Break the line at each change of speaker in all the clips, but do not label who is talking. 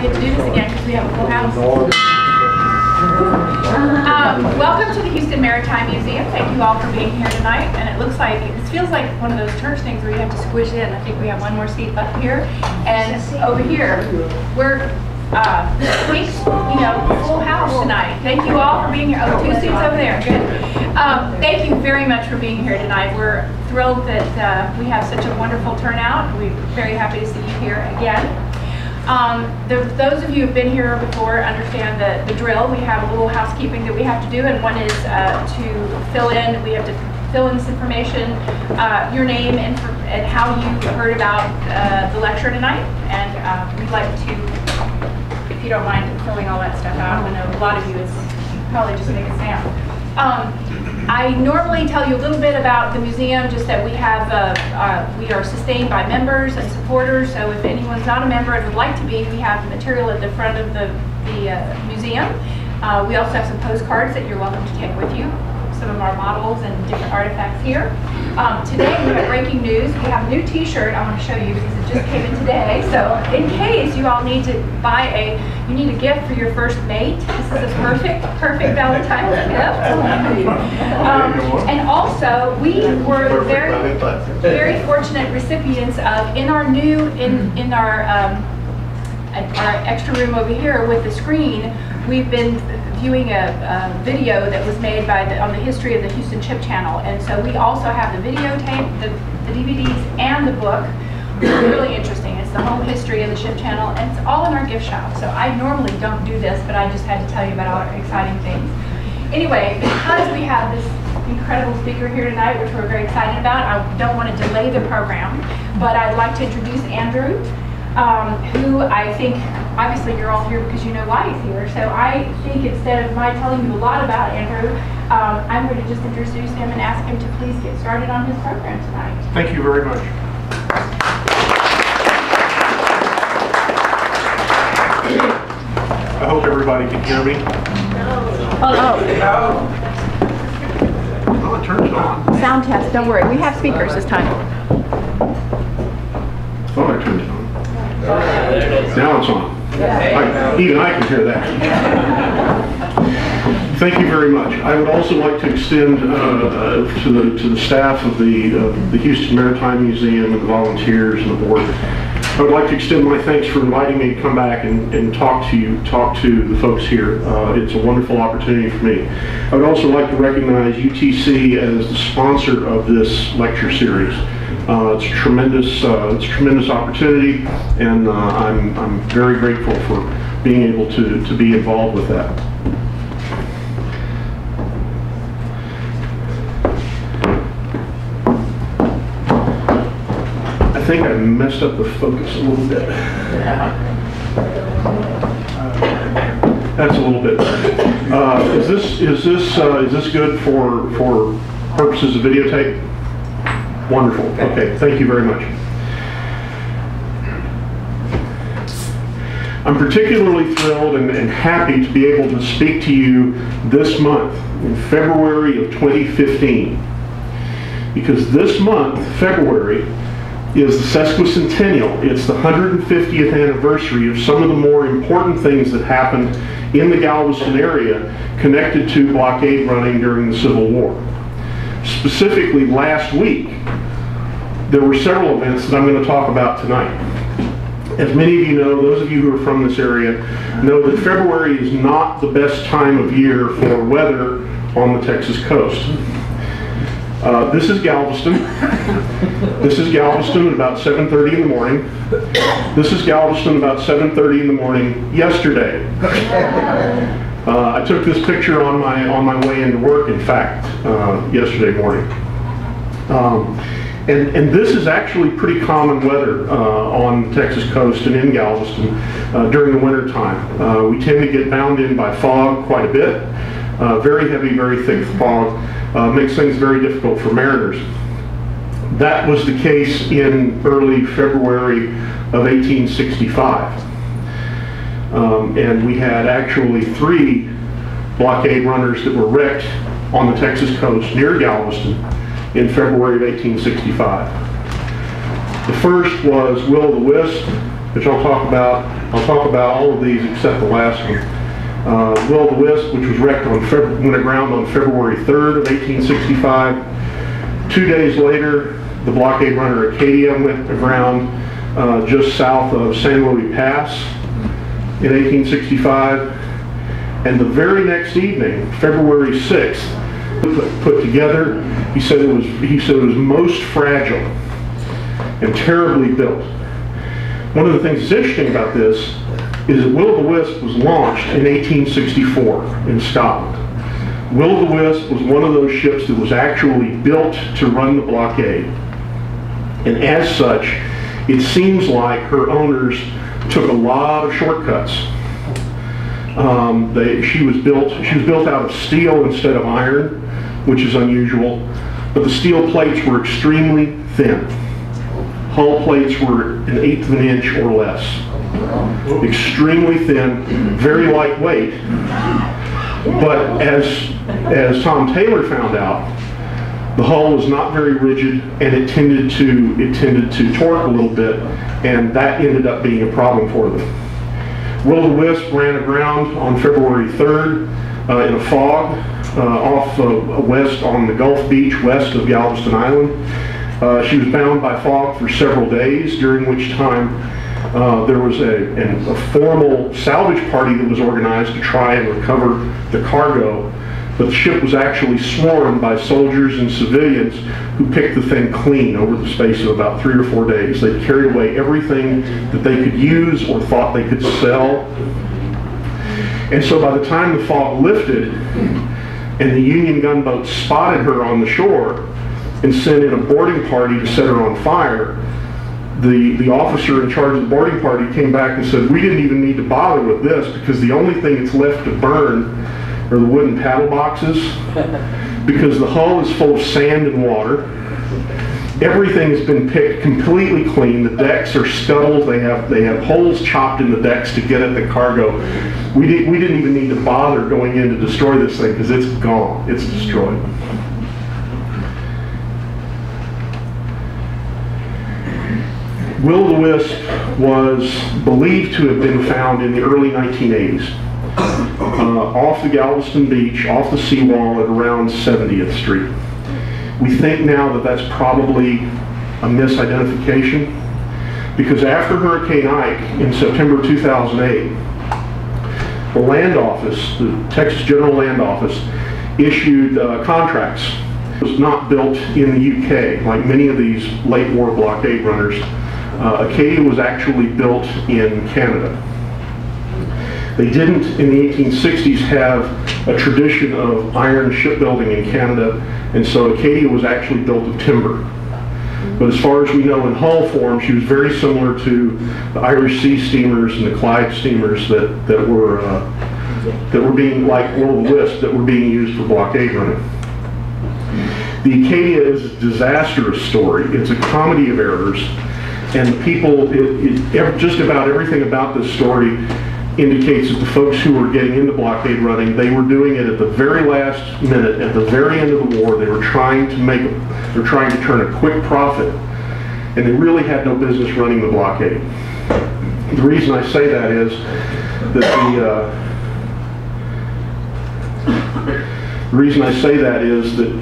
get to do this again because we have a full house. Welcome to the Houston Maritime Museum. Thank you all for being here tonight. And it looks like, it feels like one of those church things where you have to squish in. I think we have one more seat up here. And over here, we're sweet, full house tonight. Thank you all for being here. Oh, 2 seats over there. Good. Thank you very much for being here tonight. We're thrilled that we have such a wonderful turnout. We're very happy to see you here again. Those of you who have been here before understand the drill. We have a little housekeeping that we have to do, and one is to fill in. We have to fill in this information, your name and how you heard about the lecture tonight. And we'd like to, if you don't mind filling all that stuff out. I know a lot of you, it's probably just make a sound. I normally tell you a little bit about the museum, just that we have, we are sustained by members and supporters, so if anyone's not a member and would like to be, we have material at the front of the museum. We also have some postcards that you're welcome to take with you, some of our models and different artifacts here. Today we have breaking news. We have a new t-shirt I want to show you because it just came in today, so in case you all need to buy you need a gift for your first mate, this is a perfect Valentine's gift. And also, we were very fortunate recipients of, in our extra room over here with the screen, we've been viewing a video that was made on the history of the Houston Chip Channel, and so we also have the videotape, the DVDs, and the book. It's really interesting. It's the whole history of the Ship Channel, and it's all in our gift shop. So I normally don't do this, but I just had to tell you about all our exciting things. Anyway, because we have this incredible speaker here tonight, which we're very excited about, I don't want to delay the program, but I'd like to introduce Andrew, who I think, obviously you're all here because you know why he's here. So I think instead of my telling you a lot about Andrew, I'm going to just introduce him and ask him to please get started on his program tonight.
Thank you very much. I hope everybody can hear me.
Oh,
it turns on.
Sound test, don't worry. We have speakers this time.
Oh, I turned it on. Now it's on. Even I can hear that. Thank you very much. I would also like to extend to the staff of the Houston Maritime Museum and the volunteers and the board. I would like to extend my thanks for inviting me to come back and talk to the folks here. It's a wonderful opportunity for me. I would also like to recognize UTC as the sponsor of this lecture series. It's a tremendous opportunity, and I'm very grateful for being able to be involved with that. I think I messed up the focus a little bit. That's a little bit better. Is this good for purposes of videotape? Wonderful. Okay, thank you very much. I'm particularly thrilled and happy to be able to speak to you this month, in February of 2015, because this month, February, is the sesquicentennial. It's the 150th anniversary of some of the more important things that happened in the Galveston area connected to blockade running during the Civil War. Specifically, last week, there were several events that I'm going to talk about tonight. As many of you know, those of you who are from this area know that February is not the best time of year for weather on the Texas coast. This is Galveston. This is Galveston at about 7:30 in the morning. This is Galveston about 7:30 in the morning yesterday. I took this picture on my way into work, in fact, yesterday morning. And this is actually pretty common weather on the Texas coast and in Galveston during the winter time. We tend to get bound in by fog quite a bit. Very heavy, very thick fog makes things very difficult for mariners. That was the case in early February of 1865. And we had actually 3 blockade runners that were wrecked on the Texas coast near Galveston in February of 1865. The first was the Wisp, which I'll talk about. I'll talk about all of these except the last one. Will the Wisp, which was wrecked went aground on February 3rd of 1865. 2 days later, the blockade runner Acadia went aground just south of San Luis Pass in 1865. And the very next evening, February 6th, put together, he said it was most fragile and terribly built. One of the things that's interesting about this is that Will o' the Wisp was launched in 1864 in Scotland. Will o' the Wisp was one of those ships that was actually built to run the blockade. And as such, it seems like her owners took a lot of shortcuts. She was built out of steel instead of iron, which is unusual, but the steel plates were extremely thin. Hull plates were 1/8 of an inch or less. Extremely thin, very lightweight, but as Tom Taylor found out, the hull was not very rigid, and it tended to torque a little bit, and that ended up being a problem for them. Will o' the Wisp ran aground on February 3rd in a fog off west on the Gulf Beach west of Galveston Island. She was bound by fog for several days, during which time there was a formal salvage party that was organized to try and recover the cargo, but the ship was actually swarmed by soldiers and civilians who picked the thing clean over the space of about 3 or 4 days. They carried away everything that they could use or thought they could sell. And so by the time the fog lifted and the Union gunboat spotted her on the shore and sent in a boarding party to set her on fire, the officer in charge of the boarding party came back and said, "We didn't even need to bother with this, because the only thing that's left to burn are the wooden paddle boxes, because the hull is full of sand and water. Everything has been picked completely clean. The decks are scuttled. They have holes chopped in the decks to get at the cargo. We didn't even need to bother going in to destroy this thing, because it's gone. It's destroyed." Will o' the Wisp was believed to have been found in the early 1980s. Off the Galveston beach, off the seawall at around 70th Street. We think now that that's probably a misidentification, because after Hurricane Ike in September 2008, the Land Office, the Texas General Land Office, issued contracts. It was not built in the UK like many of these late war blockade runners. Acadia was actually built in Canada. They didn't, in the 1860s, have a tradition of iron shipbuilding in Canada, and so Acadia was actually built of timber. But as far as we know in hull form, she was very similar to the Irish Sea steamers and the Clyde steamers that were being, like Will o' the Wisp, that were being used for blockade running. The Acadia is a disastrous story. It's a comedy of errors, and the people, just about everything about this story indicates that the folks who were getting into blockade running, they were doing it at the very last minute, at the very end of the war. They were trying to turn a quick profit, and they really had no business running the blockade. The reason I say that is that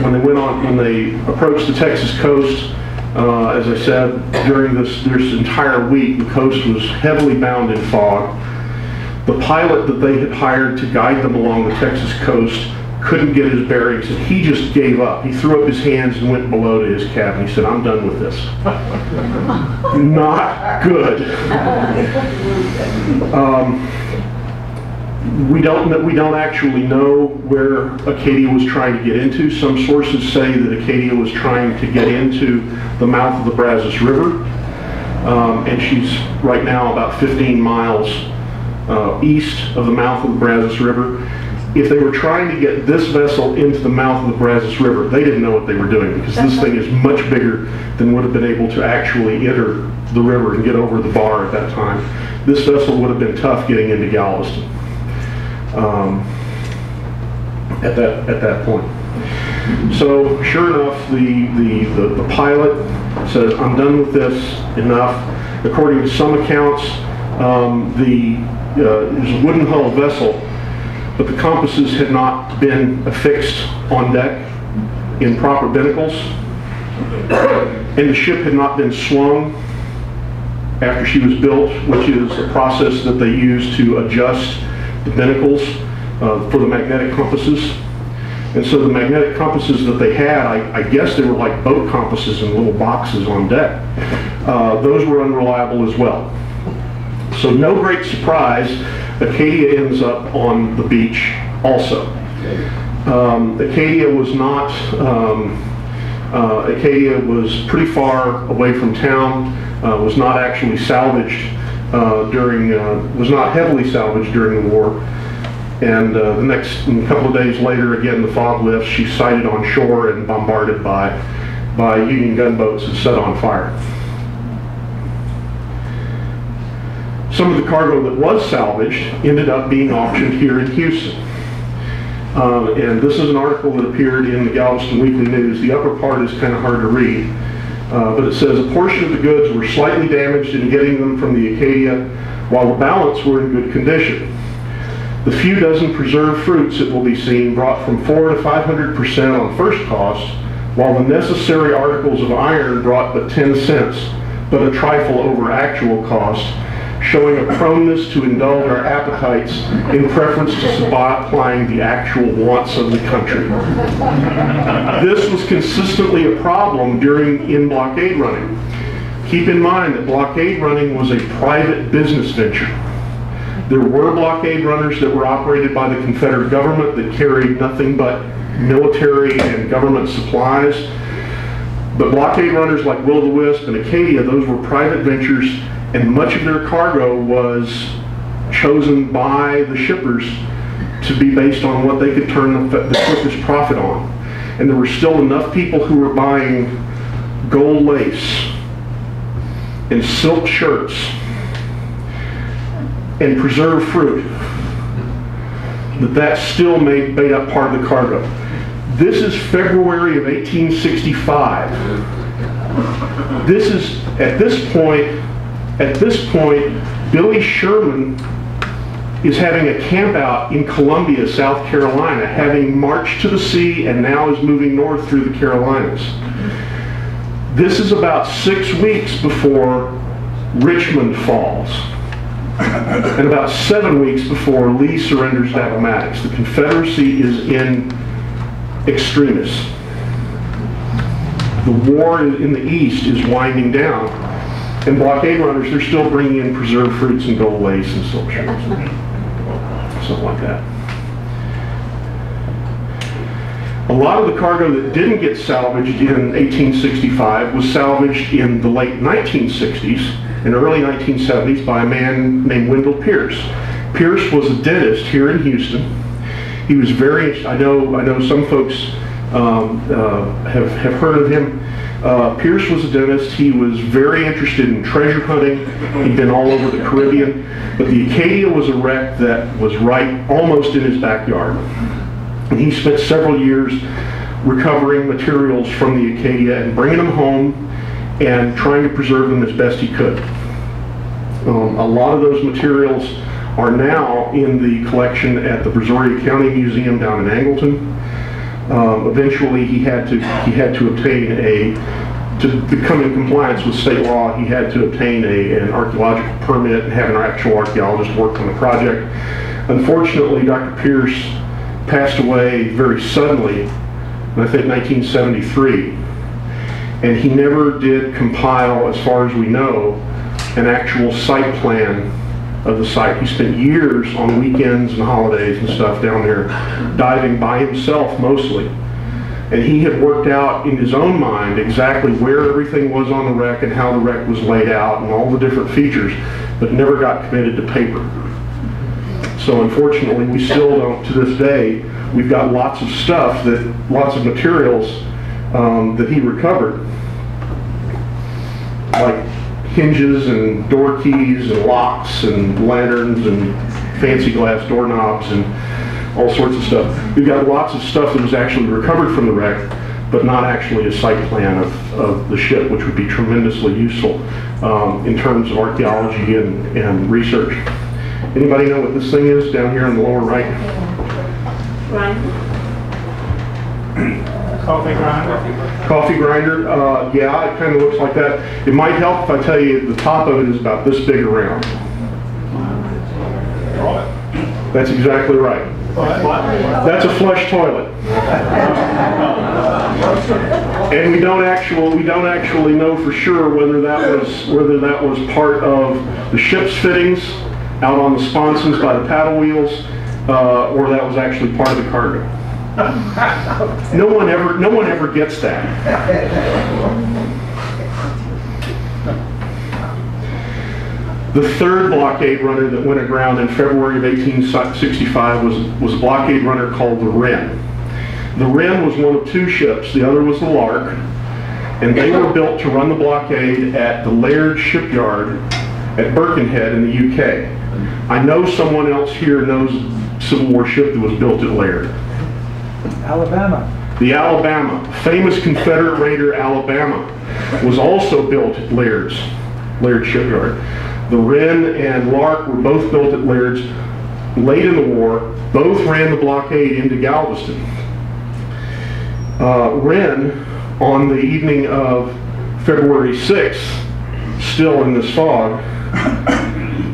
when they approached the Texas coast, as I said, during this entire week, the coast was heavily bound in fog. The pilot that they had hired to guide them along the Texas coast couldn't get his bearings, and he just gave up. He threw up his hands and went below to his cabin. He said, "I'm done with this." Not good. We don't actually know where Acadia was trying to get into. Some sources say that Acadia was trying to get into the mouth of the Brazos River, and she's right now about 15 miles east of the mouth of the Brazos River. If they were trying to get this vessel into the mouth of the Brazos River, they didn't know what they were doing, because this thing is much bigger than would have been able to actually enter the river and get over the bar at that time. This vessel would have been tough getting into Galveston at that point. So sure enough, the pilot says, "I'm done with this, enough." According to some accounts, it was a wooden hull vessel, but the compasses had not been affixed on deck in proper binnacles, and the ship had not been swung after she was built, which is a process that they use to adjust the binnacles for the magnetic compasses. And so the magnetic compasses that they had, I guess they were like boat compasses in little boxes on deck. Those were unreliable as well. So no great surprise, Acadia ends up on the beach also. Acadia was not, Acadia was pretty far away from town, was not actually salvaged was not heavily salvaged during the war. And a couple of days later, again, the fog lifts, she's sighted on shore and bombarded by Union gunboats and set on fire. Some of the cargo that was salvaged ended up being auctioned here in Houston. And this is an article that appeared in the Galveston Weekly News. The upper part is kind of hard to read, but it says a portion of the goods were slightly damaged in getting them from the Acadia, while the balance were in good condition. The few dozen preserved fruits, it will be seen, brought from 400 to 500% on first cost, while the necessary articles of iron brought but 10 cents, but a trifle over actual cost, showing a proneness to indulge our appetites in preference to supplying the actual wants of the country. This was consistently a problem in blockade running. Keep in mind that blockade running was a private business venture. There were blockade runners that were operated by the Confederate government that carried nothing but military and government supplies. But blockade runners like Will-o'-the-Wisp and Acadia, those were private ventures, and much of their cargo was chosen by the shippers to be based on what they could turn the quickest profit on. And there were still enough people who were buying gold lace and silk shirts and preserved fruit that still made up part of the cargo. This is February of 1865. This is, at this point, Billy Sherman is having a camp out in Columbia, South Carolina, having marched to the sea and now is moving north through the Carolinas. This is about 6 weeks before Richmond falls, and about 7 weeks before Lee surrenders to Appomattox. The Confederacy is in extremis. The war in the East is winding down, and blockade runners, they're still bringing in preserved fruits and gold lace and silk shirts, something like that. A lot of the cargo that didn't get salvaged in 1865 was salvaged in the late 1960s and early 1970s by a man named Wendell Pierce. Pierce was a dentist here in Houston. He was very, I know some folks have heard of him. Pierce was a dentist. He was very interested in treasure hunting. He'd been all over the Caribbean. But the Acadia was a wreck that was right almost in his backyard. And he spent several years recovering materials from the Acadia and bringing them home and trying to preserve them as best he could. A lot of those materials are now in the collection at the Brazoria County Museum down in Angleton. Eventually, he had to obtain to become in compliance with state law, he had to obtain an archaeological permit and have an actual archaeologist work on the project. Unfortunately, Dr. Pierce passed away very suddenly, in I think 1973, and he never did compile, as far as we know, an actual site plan of the site. He spent years on weekends and holidays and stuff down there, diving by himself mostly. And he had worked out in his own mind exactly where everything was on the wreck and how the wreck was laid out and all the different features, but never got committed to paper. So unfortunately, we still don't, to this day, we've got lots of stuff, lots of materials that he recovered, like hinges and door keys and locks and lanterns and fancy glass doorknobs and all sorts of stuff. We've got lots of stuff that was actually recovered from the wreck but not actually a site plan of the ship, which would be tremendously useful in terms of archaeology and research. Anybody know what this thing is down here in the lower right?
Coffee grinder.
Coffee grinder, yeah, it kind of looks like that. It might help if I tell you the top of it is about this big around. That's exactly right. That's a flush toilet. And we don't actually know for sure whether that was part of the ship's fittings out on the sponsons by the paddle wheels, or that was actually part of the cargo. No one ever gets that. The third blockade runner that went aground in February of 1865 was a blockade runner called the Wren. The Wren was one of two ships. The other was the Lark, and they were built to run the blockade at the Laird shipyard at Birkenhead in the UK. I know someone else here knows a Civil War ship that was built at Laird.
Alabama.
The Alabama, famous Confederate raider Alabama, was also built at Laird shipyard. The Wren and Lark were both built at Laird's late in the war. Both ran the blockade into Galveston. Wren, on the evening of February 6th, still in this fog,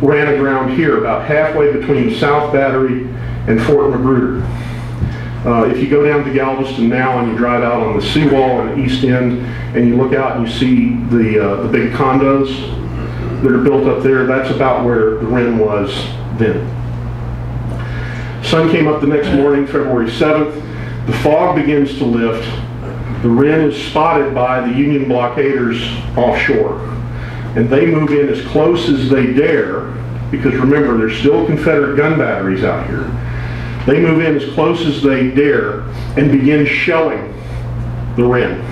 ran aground here, about halfway between South Battery and Fort Magruder. If you go down to Galveston now and you drive out on the seawall and the east end and you look out and you see the big condos that are built up there, that's about where the Wren was then. Sun came up the next morning, February 7th. The fog begins to lift. The Wren is spotted by the Union blockaders offshore. And they move in as close as they dare, because remember, there's still Confederate gun batteries out here. They move in as close as they dare and begin shelling the Wren.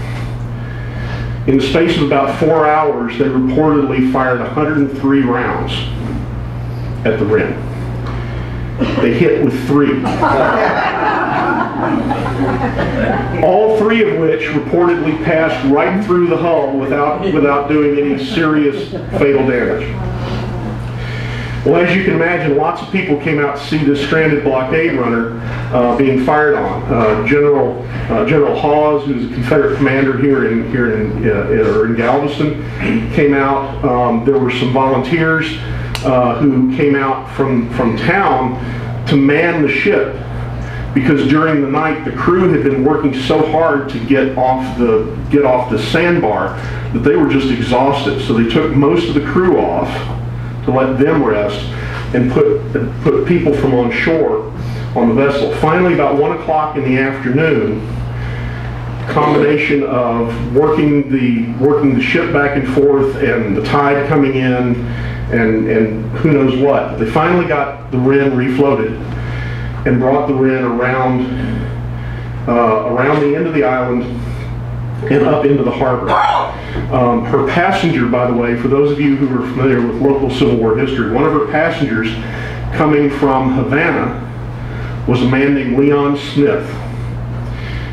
In the space of about 4 hours, they reportedly fired 103 rounds at the Wren. They hit with 3. All 3 of which reportedly passed right through the hull without doing any serious fatal damage. Well, as you can imagine, lots of people came out to see this stranded blockade runner being fired on. General Hawes, who's a Confederate commander here in Galveston, came out. There were some volunteers who came out from town to man the ship, because during the night the crew had been working so hard to get off the sandbar that they were just exhausted. So they took most of the crew off to let them rest and put people from on shore on the vessel. Finally, about 1 o'clock in the afternoon, combination of working the ship back and forth and the tide coming in and who knows what, they finally got the Wren refloated and brought the Wren around the end of the island and up into the harbor. Her passenger, by the way, for those of you who are familiar with local Civil War history, one of her passengers coming from Havana was a man named Leon Smith.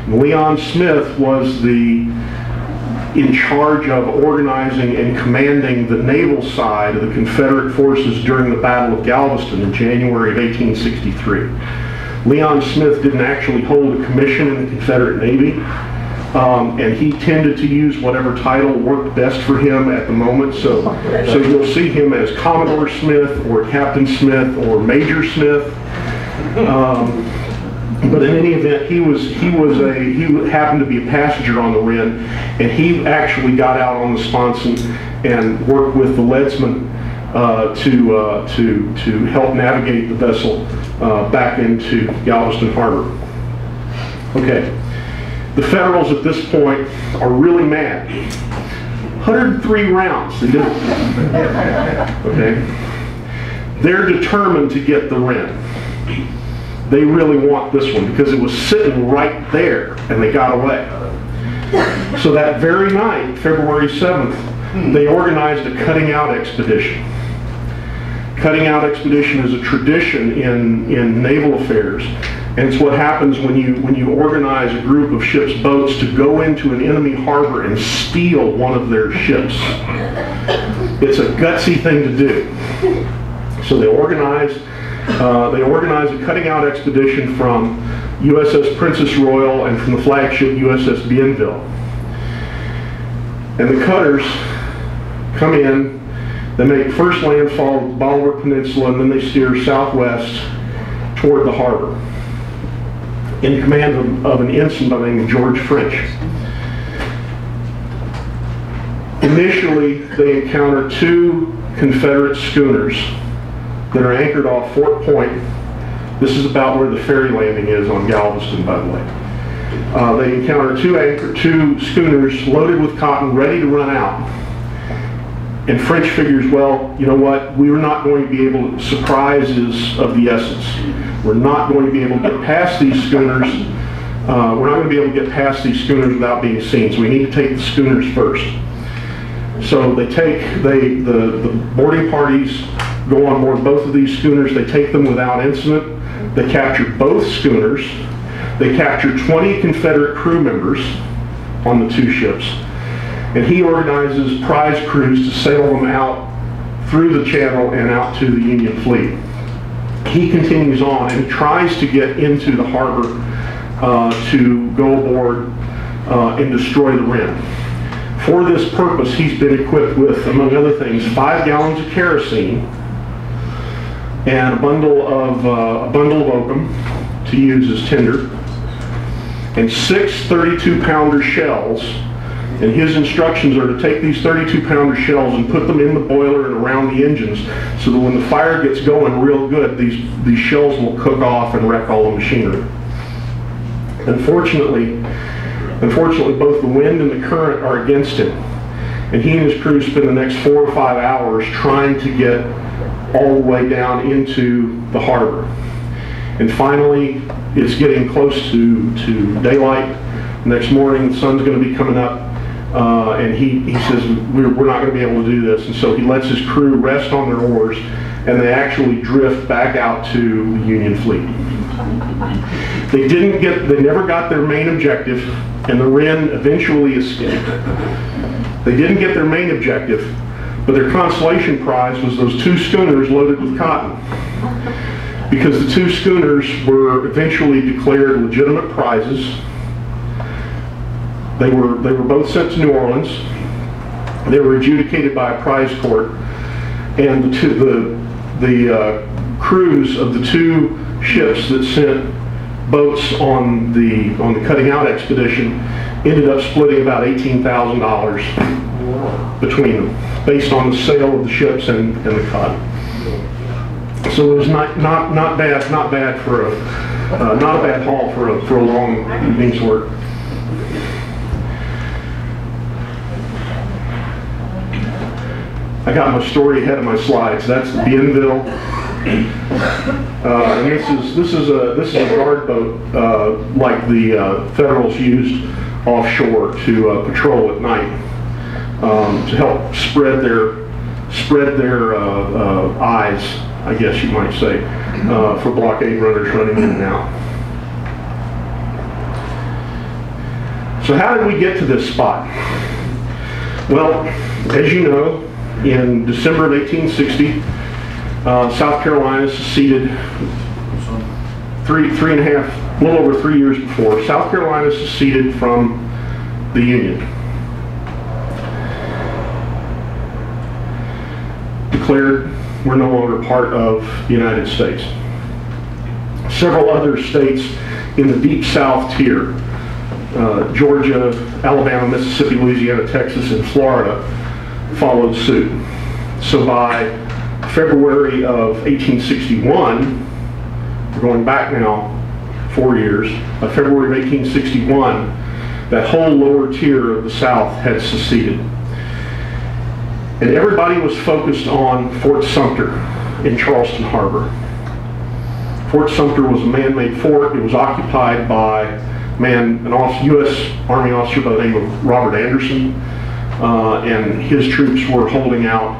Leon Smith was in charge of organizing and commanding the naval side of the Confederate forces during the Battle of Galveston in January of 1863. Leon Smith didn't actually hold a commission in the Confederate Navy, and he tended to use whatever title worked best for him at the moment. So you'll see him as Commodore Smith or Captain Smith or Major Smith. But in any event, he happened to be a passenger on the Wren, and he actually got out on the sponson and worked with the leadsman to help navigate the vessel back into Galveston Harbor. Okay, the Federals at this point are really mad. 103 rounds, they did it. Okay, they're determined to get the Wren. They really want this one because it was sitting right there and they got away. So that very night, February 7th, they organized a cutting out expedition. Cutting out expedition is a tradition in naval affairs. And it's what happens when you organize a group of ships' boats to go into an enemy harbor and steal one of their ships. It's a gutsy thing to do. So they organize a cutting out expedition from USS Princess Royal and from the flagship USS Bienville. And the cutters come in, they make first landfall at the Bolivar Peninsula, and then they steer southwest toward the harbor, in command of an ensign by the name of George French. Initially, they encounter two Confederate schooners that are anchored off Fort Point. This is about where the ferry landing is on Galveston, by the way. They encounter two schooners loaded with cotton, ready to run out. And French figures, well, you know what? We were not going to be able to, surprise is of the essence. We're not going to be able to get past these schooners. We're not going to be able to get past these schooners without being seen. So we need to take the schooners first. So the boarding parties go on board both of these schooners. They take them without incident. They capture both schooners. They capture 20 Confederate crew members on the two ships. And he organizes prize crews to sail them out through the channel and out to the Union fleet. He continues on and tries to get into the harbor to go aboard and destroy the Wren. For this purpose, he's been equipped with, among other things, 5 gallons of kerosene and a bundle of oakum to use as tinder, and 6 32-pounder shells. And his instructions are to take these 32-pounder shells and put them in the boiler and around the engines, so that when the fire gets going real good, these shells will cook off and wreck all the machinery. Unfortunately, both the wind and the current are against him, and he and his crew spend the next 4 or 5 hours trying to get all the way down into the harbor. And finally, it's getting close to daylight. Next morning, the sun's going to be coming up, and he says, we're not going to be able to do this. And so he lets his crew rest on their oars, and they actually drift back out to the Union fleet. They never got their main objective, and the Wren eventually escaped. They didn't get their main objective, but their consolation prize was those 2 schooners loaded with cotton. Because the 2 schooners were eventually declared legitimate prizes. They were both sent to New Orleans. They were adjudicated by a prize court, and the crews of the 2 ships that sent boats on the cutting out expedition ended up splitting about $18,000 between them, based on the sale of the ships and the cotton. So it was not bad for not a bad haul for a long evening's work. I got my story ahead of my slides. That's the Bienville, and this is a guard boat like the Federals used offshore to patrol at night to help spread their eyes, I guess you might say, for blockade runners running in and out. So how did we get to this spot? Well, as you know, in December of 1860, South Carolina seceded a little over 3 years before. South Carolina seceded from the Union. Declared we're no longer part of the United States. Several other states in the deep South tier, Georgia, Alabama, Mississippi, Louisiana, Texas, and Florida, followed suit. So by February of 1861, we're going back now 4 years, by February of 1861, that whole lower tier of the South had seceded. And everybody was focused on Fort Sumter in Charleston Harbor. Fort Sumter was a man-made fort. It was occupied by an U.S. Army officer by the name of Robert Anderson, and his troops were holding out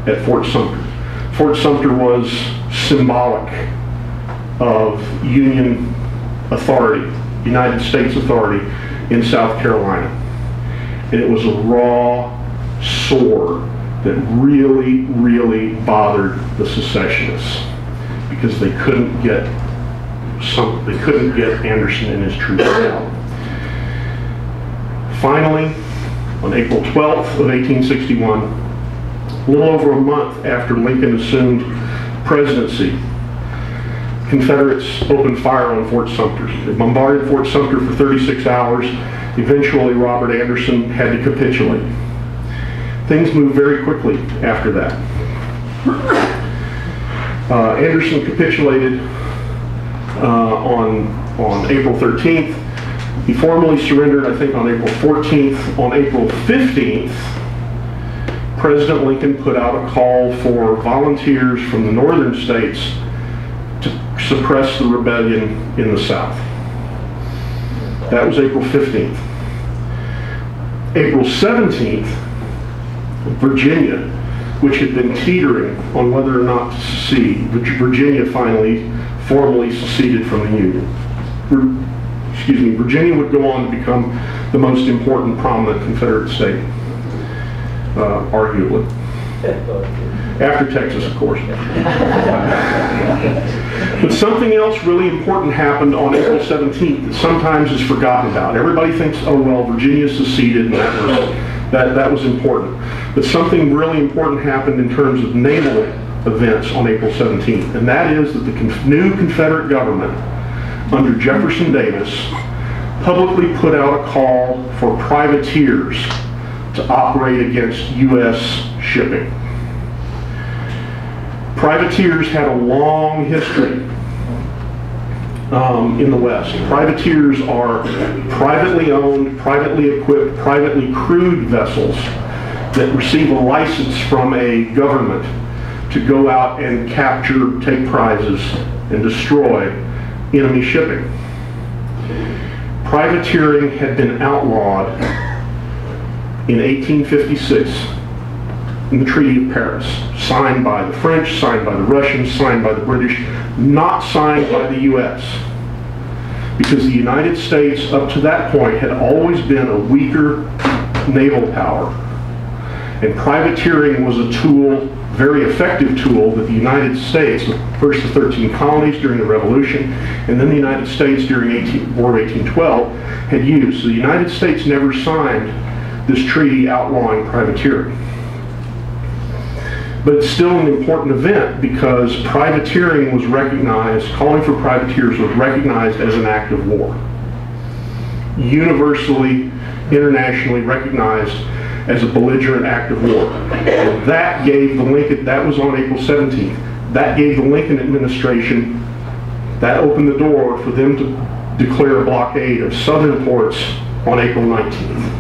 at Fort Sumter. Fort Sumter was symbolic of Union authority, United States authority in South Carolina. And it was a raw sore that really, really bothered the secessionists because they couldn't get Anderson and his troops out. Finally, on April 12th of 1861, a little over a month after Lincoln assumed presidency, Confederates opened fire on Fort Sumter. They bombarded Fort Sumter for 36 hours. Eventually, Robert Anderson had to capitulate. Things moved very quickly after that. Anderson capitulated on April 13th. He formally surrendered, I think, on April 14th. On April 15th, President Lincoln put out a call for volunteers from the northern states to suppress the rebellion in the South. That was April 15th. April 17th, Virginia, which had been teetering on whether or not to secede, Virginia finally formally seceded from the Union. Virginia would go on to become the most important prominent Confederate state, arguably. After Texas, of course. But something else really important happened on April 17th that sometimes is forgotten about. Everybody thinks, oh well, Virginia seceded and that was important. But something really important happened in terms of naval events on April 17th, and that is that the new Confederate government under Jefferson Davis publicly put out a call for privateers to operate against U.S. shipping. Privateers had a long history in the West. Privateers are privately owned, privately equipped, privately crewed vessels that receive a license from a government to go out and capture, take prizes, and destroy enemy shipping. Privateering had been outlawed in 1856 in the Treaty of Paris, signed by the French, signed by the Russians, signed by the British, not signed by the U.S. Because the United States, up to that point, had always been a weaker naval power. And privateering was a tool, very effective tool, that the United States, first the 13 colonies during the Revolution, and then the United States during War of 1812, had used. So the United States never signed this treaty outlawing privateering. But it's still an important event because privateering was recognized, calling for privateers was recognized as an act of war. Universally, internationally recognized as a belligerent act of war. And that gave the Lincoln, that was on April 17th, that gave the Lincoln administration, that opened the door for them to declare a blockade of southern ports on April 19th.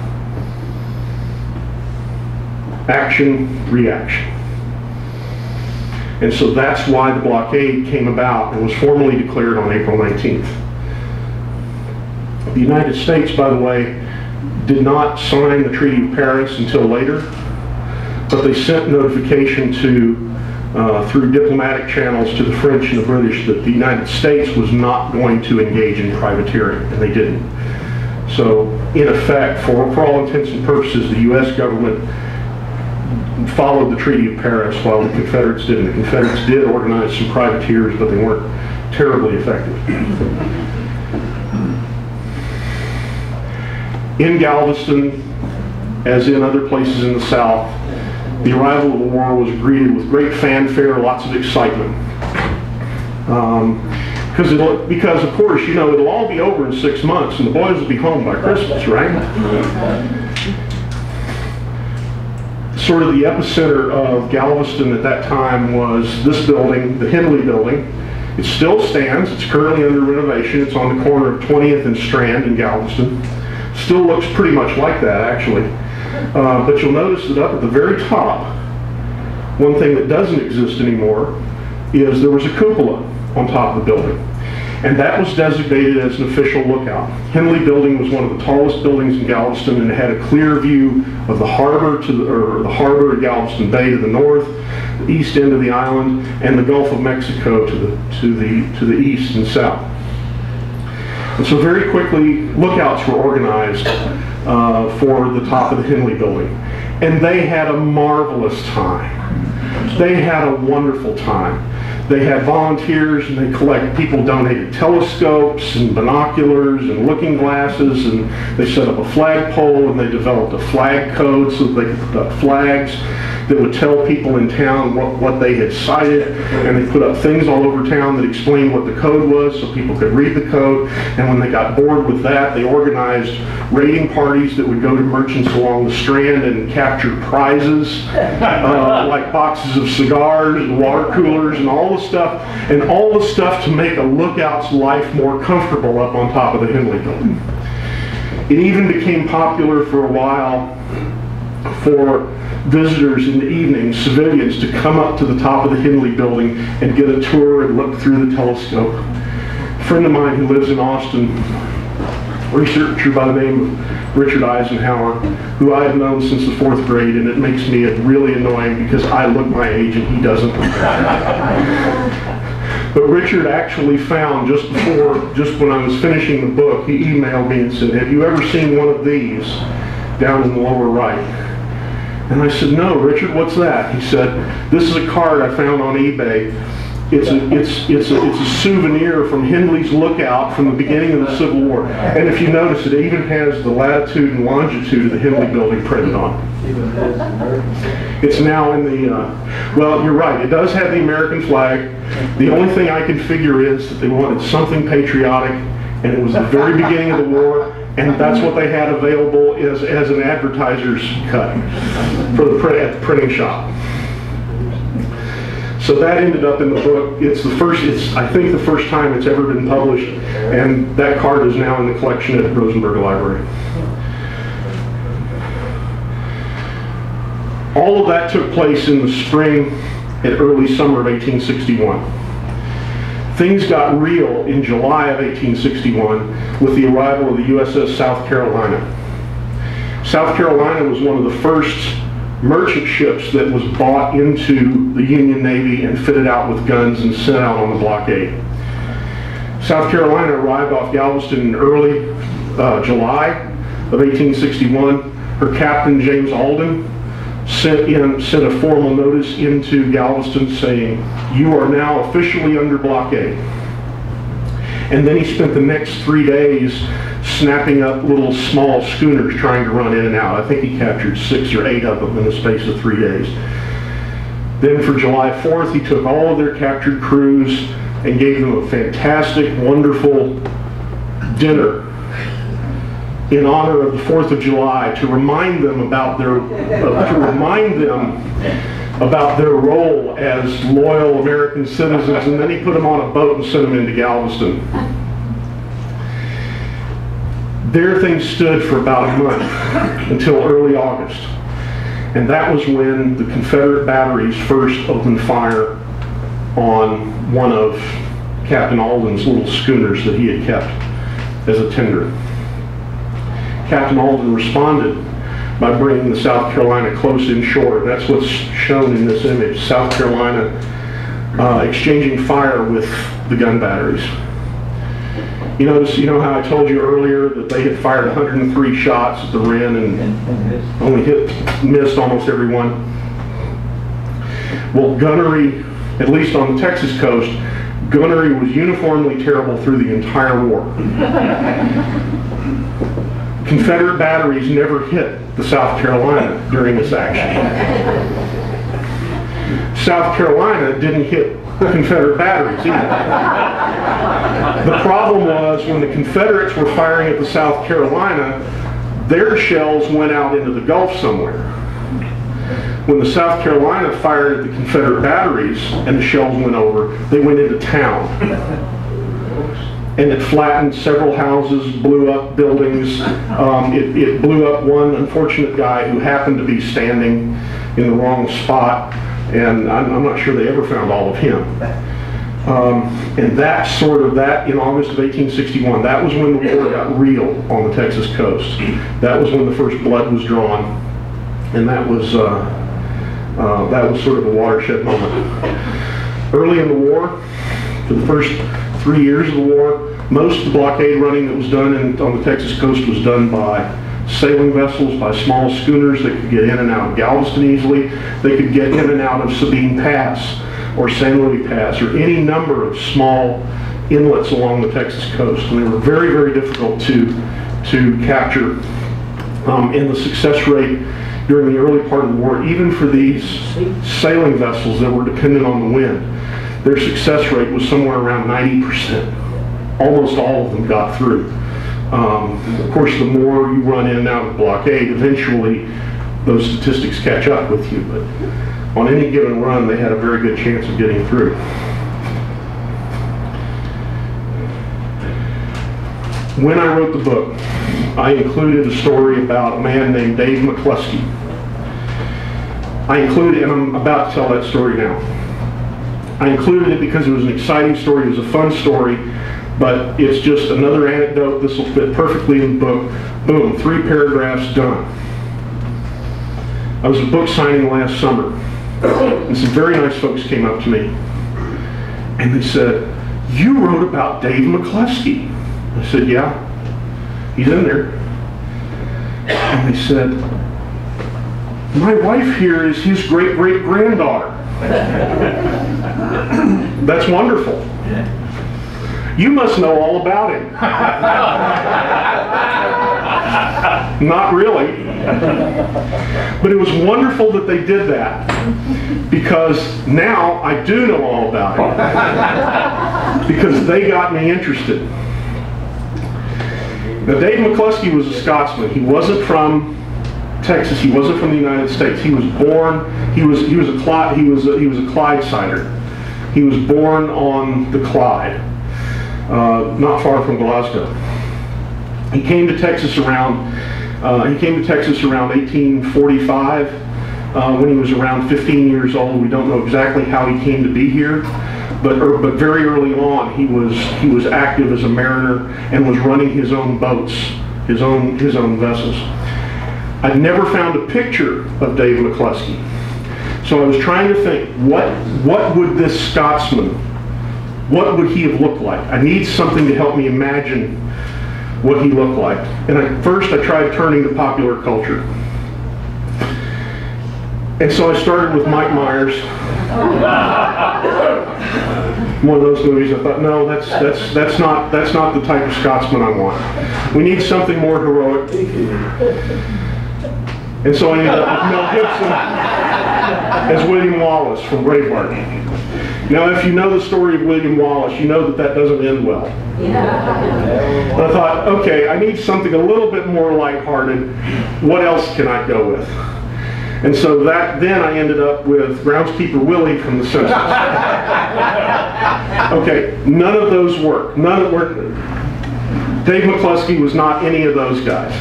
Action, reaction. And so that's why the blockade came about and was formally declared on April 19th. The United States, by the way, did not sign the Treaty of Paris until later, but they sent notification through diplomatic channels to the French and the British that the United States was not going to engage in privateering, and they didn't. So, in effect, for all intents and purposes, the U.S. government followed the Treaty of Paris while the Confederates didn't. The Confederates did organize some privateers, but they weren't terribly effective. In Galveston, as in other places in the South, the arrival of the war was greeted with great fanfare, lots of excitement. Because of course, you know, it'll all be over in 6 months and the boys will be home by Christmas, right? Sort of the epicenter of Galveston at that time was this building, the Henley Building. It still stands. It's currently under renovation. It's on the corner of 20th and Strand in Galveston. Still looks pretty much like that, actually. But you'll notice that up at the very top, one thing that doesn't exist anymore is there was a cupola on top of the building. And that was designated as an official lookout. Henley Building was one of the tallest buildings in Galveston, and it had a clear view of the harbor the harbor of Galveston Bay to the north, the east end of the island, and the Gulf of Mexico to the east and south. And so very quickly, lookouts were organized for the top of the Henley Building. And they had a marvelous time. They had a wonderful time. They had volunteers, and people donated telescopes and binoculars and looking glasses, and they set up a flagpole, and they developed a flag code so that they could put up flags that would tell people in town what they had sighted, and they put up things all over town that explained what the code was so people could read the code. And when they got bored with that, they organized raiding parties that would go to merchants along the Strand and capture prizes like boxes of cigars and water coolers and all the stuff to make a lookout's life more comfortable up on top of the Henley Building. It even became popular for a while for visitors in the evening, civilians, to come up to the top of the Henley Building and get a tour and look through the telescope. A friend of mine who lives in Austin, researcher by the name of Richard Eisenhower, who I have known since the 4th grade, and it makes me really annoying because I look my age and he doesn't. But Richard actually found, just when I was finishing the book, he emailed me and said, "Have you ever seen one of these down in the lower right?" And I said, "No, Richard, what's that?" He said, "This is a card I found on eBay. It's a souvenir from Henley's lookout from the beginning of the Civil War." And if you notice, it even has the latitude and longitude of the Henley Building printed on it. It's now in the, well, you're right, it does have the American flag. The only thing I can figure is that they wanted something patriotic, and it was the very beginning of the war, and that's what they had available as an advertiser's cut for at the printing shop. So that ended up in the book. It's I think the first time it's ever been published, and that card is now in the collection at Rosenberg Library. All of that took place in the spring and early summer of 1861. Things got real in July of 1861 with the arrival of the USS South Carolina. South Carolina was one of the first merchant ships that was bought into the Union Navy and fitted out with guns and sent out on the blockade. South Carolina arrived off Galveston in early July of 1861. Her captain, James Alden, sent a formal notice into Galveston saying, "You are now officially under blockade." And then he spent the next 3 days snapping up little small schooners trying to run in and out. I think he captured 6 or 8 of them in the space of 3 days. Then for July 4th, he took all of their captured crews and gave them a fantastic, wonderful dinner in honor of the 4th of July to remind them about their role as loyal American citizens, and then he put them on a boat and sent them into Galveston. There things stood for about a month until early August, and that was when the Confederate batteries first opened fire on one of Captain Alden's little schooners that he had kept as a tender. Captain Alden responded by bringing the South Carolina close inshore. That's what's shown in this image, South Carolina exchanging fire with the gun batteries. You know how I told you earlier that they had fired 103 shots at the Wren and only missed almost every one? Well, gunnery, at least on the Texas coast, gunnery was uniformly terrible through the entire war. Confederate batteries never hit the South Carolina during this action. South Carolina didn't hit Confederate batteries either. The problem was when the Confederates were firing at the South Carolina, their shells went out into the Gulf somewhere. When the South Carolina fired at the Confederate batteries and the shells went over, they went into town. And it flattened several houses, blew up buildings. It blew up one unfortunate guy who happened to be standing in the wrong spot, and I'm not sure they ever found all of him. And that in August of 1861, that was when the war got real on the Texas coast. That was when the first blood was drawn, and that was sort of a watershed moment. Early in the war, For the first 3 years of the war, most of the blockade running that was done on the Texas coast was done by sailing vessels, by small schooners that could get in and out of Galveston easily. They could get in and out of Sabine Pass or San Luis Pass or any number of small inlets along the Texas coast. And they were very, very difficult to capture. And the success rate during the early part of the war, even for these sailing vessels that were dependent on the wind, their success rate was somewhere around 90%. Almost all of them got through. Of course, the more you run in and out of the blockade, eventually those statistics catch up with you. But on any given run, they had a very good chance of getting through. When I wrote the book, I included a story about a man named Dave McCluskey. And I'm about to tell that story now. I included it because it was an exciting story, it was a fun story, but it's just another anecdote. This will fit perfectly in the book. Boom, 3 paragraphs, done. I was at book signing last summer, and some very nice folks came up to me, and they said, "You wrote about Dave McCluskey." I said, "Yeah, he's in there." And they said, "My wife here is his great-great-granddaughter." That's wonderful. You must know all about him. Not really. But it was wonderful that they did that, because now I do know all about him. Because they got me interested. Now, Dave McCluskey was a Scotsman. He wasn't from Texas. He wasn't from the United States. He was born. He was a Clydesider. He was born on the Clyde, not far from Glasgow. He came to Texas around 1845. When he was around 15 years old. We don't know exactly how he came to be here. But very early on, he was active as a mariner and was running his own boats, his own vessels. I'd never found a picture of Dave McCluskey, so I was trying to think, what would this Scotsman, what would he have looked like? I need something to help me imagine what he looked like. And first I tried turning to popular culture. And so I started with Mike Myers. One of those movies. I thought, no, that's not the type of Scotsman I want. We need something more heroic. And so I ended up with Mel Gibson as William Wallace from Braveheart. Now, if you know the story of William Wallace, you know that doesn't end well. But I thought, okay, I need something a little bit more lighthearted. What else can I go with? And so then I ended up with Groundskeeper Willie from The Simpsons. Okay, none of those work. Dave McCluskey was not any of those guys.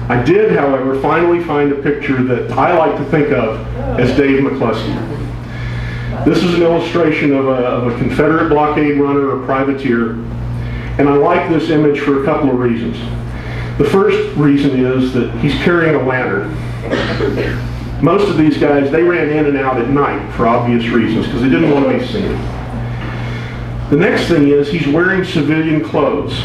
I did, however, finally find a picture that I like to think of as Dave McCluskey. This is an illustration of a Confederate blockade runner or privateer, and I like this image for a couple of reasons. The first reason is that he's carrying a lantern. Most of these guys, they ran in and out at night for obvious reasons, because they didn't want to be seen. The next thing is he's wearing civilian clothes.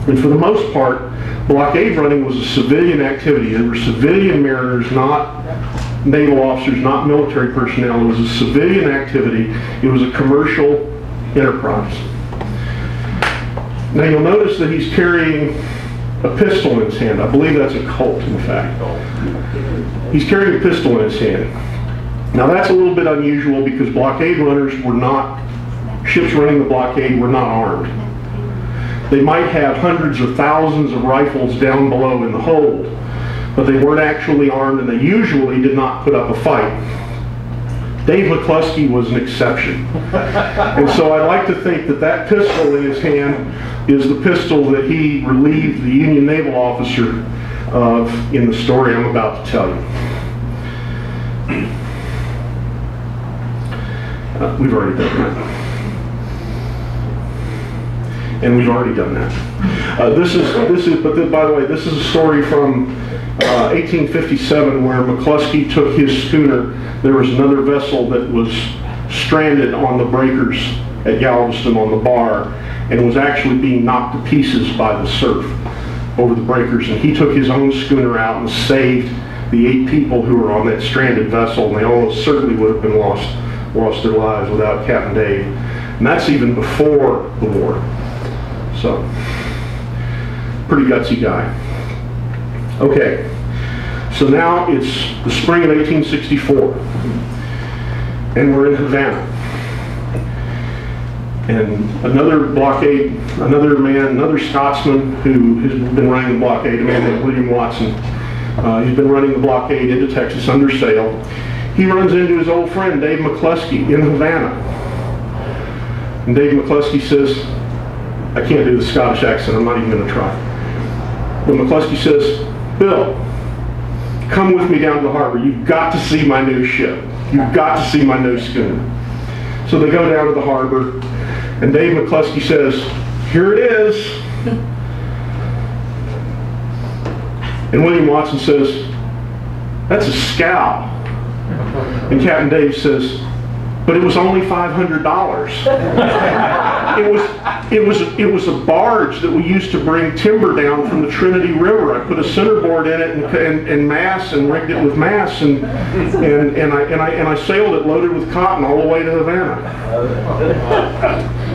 And for the most part, blockade running was a civilian activity. There were civilian mariners, not naval officers, not military personnel. It was a civilian activity. It was a commercial enterprise. Now you'll notice that he's carrying a pistol in his hand. I believe that's a Colt, in fact. He's carrying a pistol in his hand. Now that's a little bit unusual because blockade runners were not, ships running the blockade were not armed. They might have hundreds or thousands of rifles down below in the hold, but they weren't actually armed, and they usually did not put up a fight. Dave McCluskey was an exception. And so I like to think that pistol in his hand is the pistol that he relieved the Union naval officer of in the story I'm about to tell you. We've already done that. And we've already done that. But by the way, this is a story from 1857 where McCluskey took his schooner. There was another vessel that was stranded on the breakers at Galveston on the bar and was actually being knocked to pieces by the surf over the breakers. And he took his own schooner out and saved the 8 people who were on that stranded vessel, and they almost certainly would have been lost their lives without Captain Dave. And that's even before the war. So, pretty gutsy guy. Okay, so now it's the spring of 1864, and we're in Havana. And another blockade, another Scotsman who has been running the blockade, a man named William Watson, he's been running the blockade into Texas under sail. He runs into his old friend Dave McCluskey in Havana. And Dave McCluskey says, I can't do the Scottish accent, I'm not even going to try. But McCluskey says, Bill, come with me down to the harbor. You've got to see my new ship. You've got to see my new schooner. So they go down to the harbor, and Dave McCluskey says, here it is. And William Watson says, that's a scow. And Captain Dave says, but it was only $500. It was a barge that we used to bring timber down from the Trinity River. I put a centerboard in it and masts and rigged it with masts and I sailed it loaded with cotton all the way to Havana.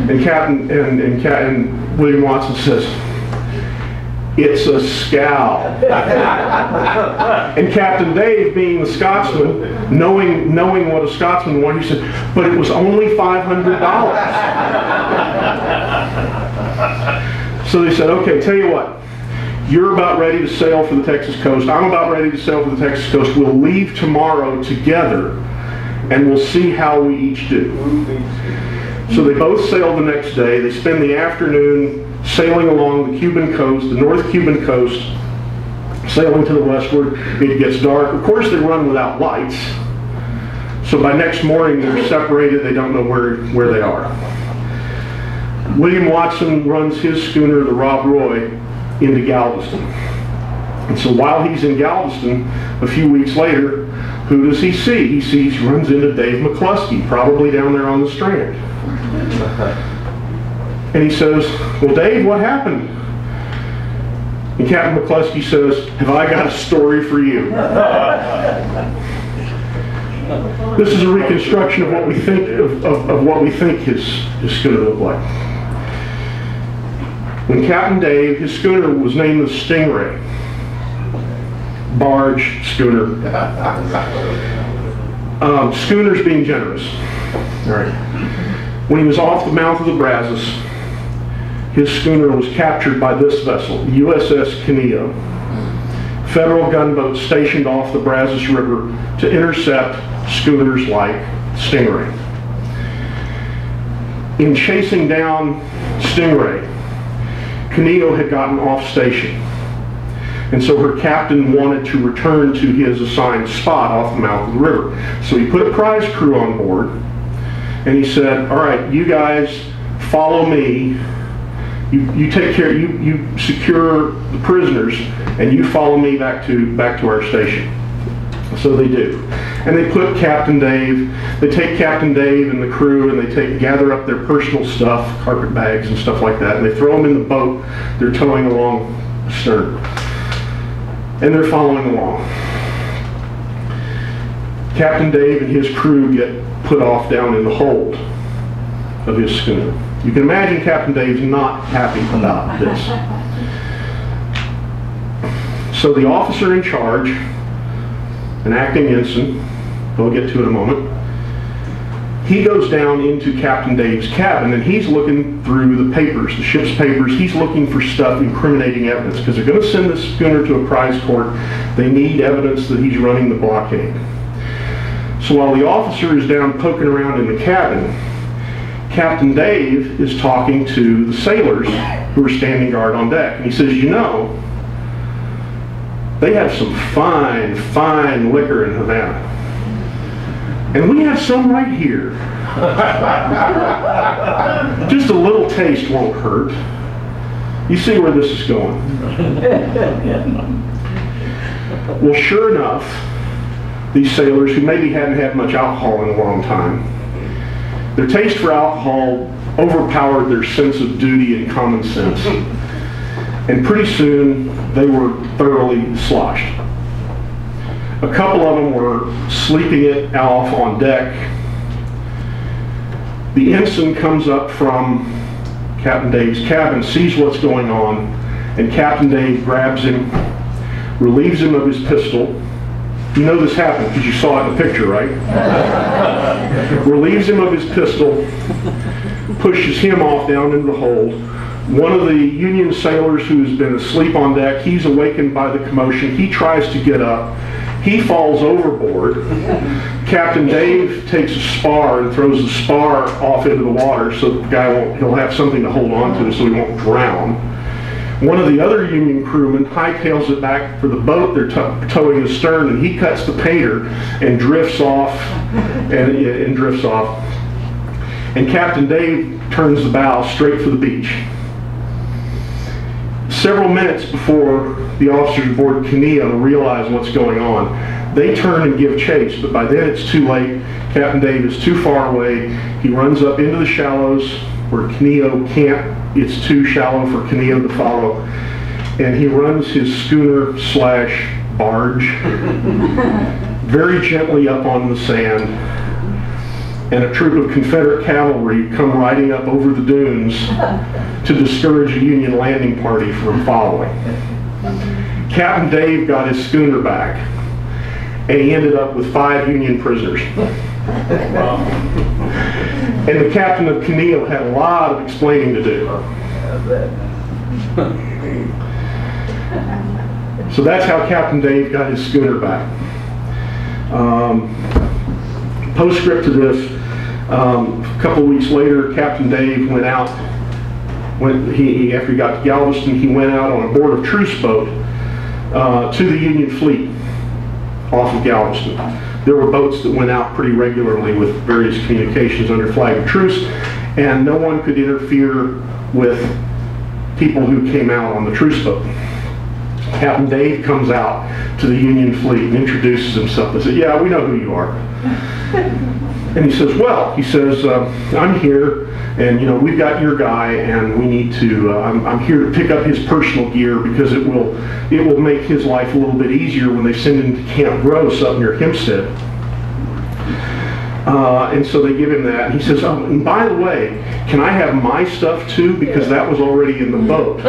And William Watson says, it's a scow. And Captain Dave, being the Scotsman, knowing what a Scotsman wanted, he said, but it was only $500. So they said, okay, tell you what, you're about ready to sail for the Texas coast. I'm about ready to sail for the Texas coast. We'll leave tomorrow together, and we'll see how we each do. So they both sail the next day. They spend the afternoon sailing along the Cuban coast, the North Cuban coast, sailing to the westward. It gets dark. Of course, they run without lights. So by next morning, they're separated. They don't know where they are. William Watson runs his schooner, the Rob Roy, into Galveston. And so while he's in Galveston, a few weeks later, who does he see? He runs into Dave McCluskey, probably down there on the strand. And he says, well, Dave, what happened? And Captain McCluskey says, have I got a story for you? This is a reconstruction of what we think of what we think his schooner looked like. When Captain Dave, his schooner was named the Stingray. Barge schooner. Schooners being generous. All right. When he was off the mouth of the Brazos, his schooner was captured by this vessel, USS Cadia, federal gunboat stationed off the Brazos River to intercept schooners like Stingray. In chasing down Stingray, Cadia had gotten off station, and so her captain wanted to return to his assigned spot off the mouth of the river. So he put a prize crew on board, and he said, all right, you guys follow me. You take care, you secure the prisoners, and you follow me back to our station. So they do. And they put Captain Dave, they take Captain Dave and the crew, and they gather up their personal stuff, carpet bags and stuff like that, and they throw them in the boat they're towing along the stern. And they're following along. Captain Dave and his crew get put off down in the hold of his schooner. You can imagine Captain Dave's not happy about this. So the officer in charge, an acting ensign, we'll get to it in a moment, he goes down into Captain Dave's cabin and he's looking through the papers, the ship's papers. He's looking for stuff, incriminating evidence, because they're going to send this schooner to a prize court. They need evidence that he's running the blockade. So while the officer is down poking around in the cabin, Captain Dave is talking to the sailors who are standing guard on deck. And he says, you know, they have some fine, fine liquor in Havana. And we have some right here. Just a little taste won't hurt. You see where this is going. Well, sure enough, these sailors who maybe hadn't had much alcohol in a long time Their taste for alcohol overpowered their sense of duty and common sense. And pretty soon, they were thoroughly sloshed. A couple of them were sleeping it off on deck. The ensign comes up from Captain Dave's cabin, sees what's going on, and Captain Dave grabs him, relieves him of his pistol. You know this happened because you saw it in the picture, right? Relieves him of his pistol, pushes him off down into the hold. One of the Union sailors who's been asleep on deck, he's awakened by the commotion. He tries to get up. He falls overboard. Captain Dave takes a spar and throws the spar off into the water so the guy he'll have something to hold on to so he won't drown. One of the other Union crewmen hightails it back for the boat they're towing astern, and he cuts the painter and drifts off, and drifts off. And Captain Dave turns the bow straight for the beach. Several minutes before the officers aboard Cadia realize what's going on, they turn and give chase, but by then it's too late. Captain Dave is too far away. He runs up into the shallows where Cadia can't, it's too shallow for Cadia to follow, and he runs his schooner slash barge very gently up on the sand, and a troop of Confederate cavalry come riding up over the dunes to discourage a Union landing party from following. Captain Dave got his schooner back, and he ended up with 5 Union prisoners. And the captain of Cadia had a lot of explaining to do. So that's how Captain Dave got his schooner back. Postscript to this, a couple of weeks later, Captain Dave went out, after he got to Galveston, he went out on a board of truce boat to the Union fleet off of Galveston. There were boats that went out pretty regularly with various communications under flag of truce, and no one could interfere with people who came out on the truce boat. Captain Dave comes out to the Union fleet and introduces himself. They said, "Yeah, we know who you are." And he says, "Well," he says, "I'm here, and we've got your guy, and we need to. I'm here to pick up his personal gear because it will make his life a little bit easier when they send him to Camp Gross up near Hempstead." And so they give him that. And he says, "Oh, and by the way, can I have my stuff too? Because that was already in the boat."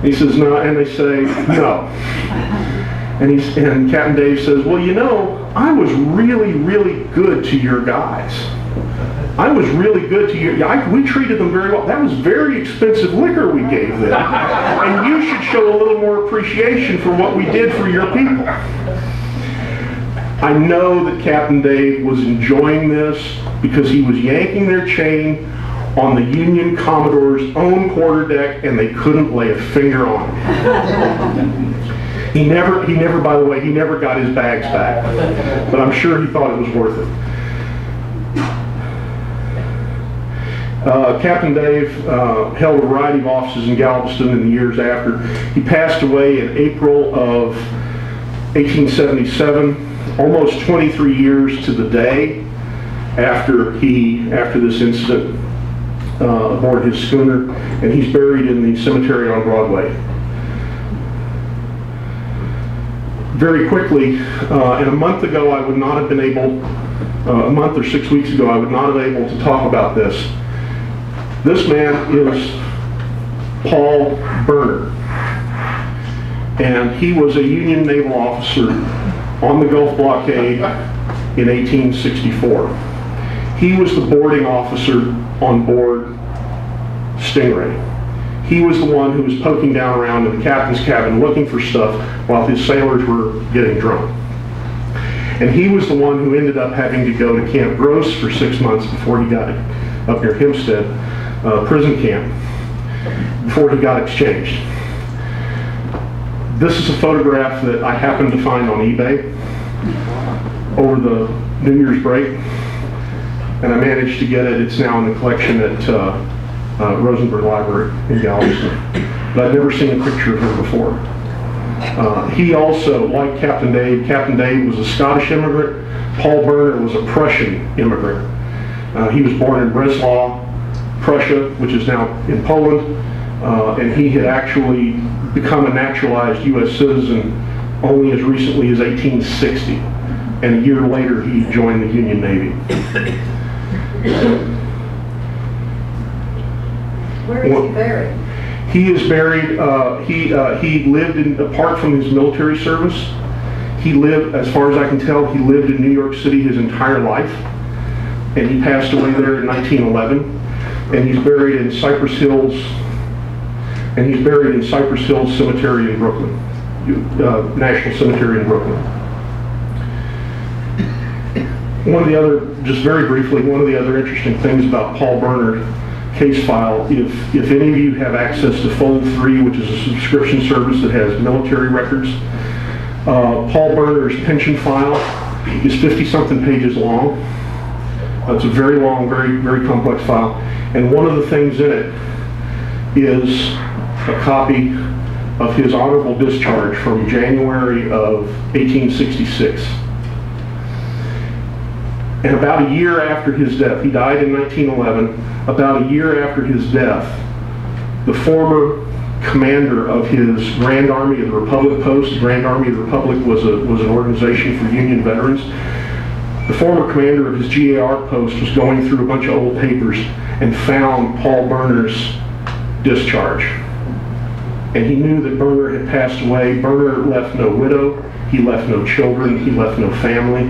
He says, "No," and they say, "No." And Captain Dave says, "Well, I was really, really good to your guys. I was really good to you. We treated them very well. That was very expensive liquor we gave them. And you should show a little more appreciation for what we did for your people." I know that Captain Dave was enjoying this because he was yanking their chain on the Union Commodore's own quarterdeck, and they couldn't lay a finger on him. He never, by the way, he never got his bags back, but I'm sure he thought it was worth it. Captain Dave held a variety of offices in Galveston in the years after. He passed away in April of 1877, almost 23 years to the day after this incident aboard his schooner, and he's buried in the cemetery on Broadway. Very quickly, and a month ago I would not have been able, a month or 6 weeks ago I would not have been able to talk about this. This man is Paul Burnett, and he was a Union naval officer on the Gulf blockade in 1864. He was the boarding officer on board Stingray. He was the one who was poking down around in the captain's cabin looking for stuff while his sailors were getting drunk. And he was the one who ended up having to go to Camp Gross for 6 months before he got up near Hempstead prison camp, before he got exchanged. This is a photograph that I happened to find on eBay over the New Year's break, and I managed to get it. It's now in the collection at Rosenberg Library in Galveston, but I'd never seen a picture of him before. He also, like Captain Dave was a Scottish immigrant. Paul Burnett was a Prussian immigrant. He was born in Breslau, Prussia, which is now in Poland, and he had actually become a naturalized U.S. citizen only as recently as 1860, and a year later he joined the Union Navy.
Where is he buried?
He is buried, he lived in, apart from his military service, he lived, as far as I can tell, he lived in New York City his entire life, and he passed away there in 1911, and he's buried in Cypress Hills, Cemetery in Brooklyn, National Cemetery in Brooklyn. One of the other, just very briefly, one of the other interesting things about Paul Burnett case file, if any of you have access to Fold 3, which is a subscription service that has military records, Paul Burnett's pension file is 50-something pages long. It's a very long, very, very complex file. And one of the things in it is a copy of his honorable discharge from January of 1866. And about a year after his death, he died in 1911, about a year after his death, the former commander of his Grand Army of the Republic post, the Grand Army of the Republic was an organization for Union veterans. The former commander of his GAR post was going through a bunch of old papers and found Paul Burnett's discharge. And he knew that Burnett had passed away. Burnett left no widow, he left no children, he left no family.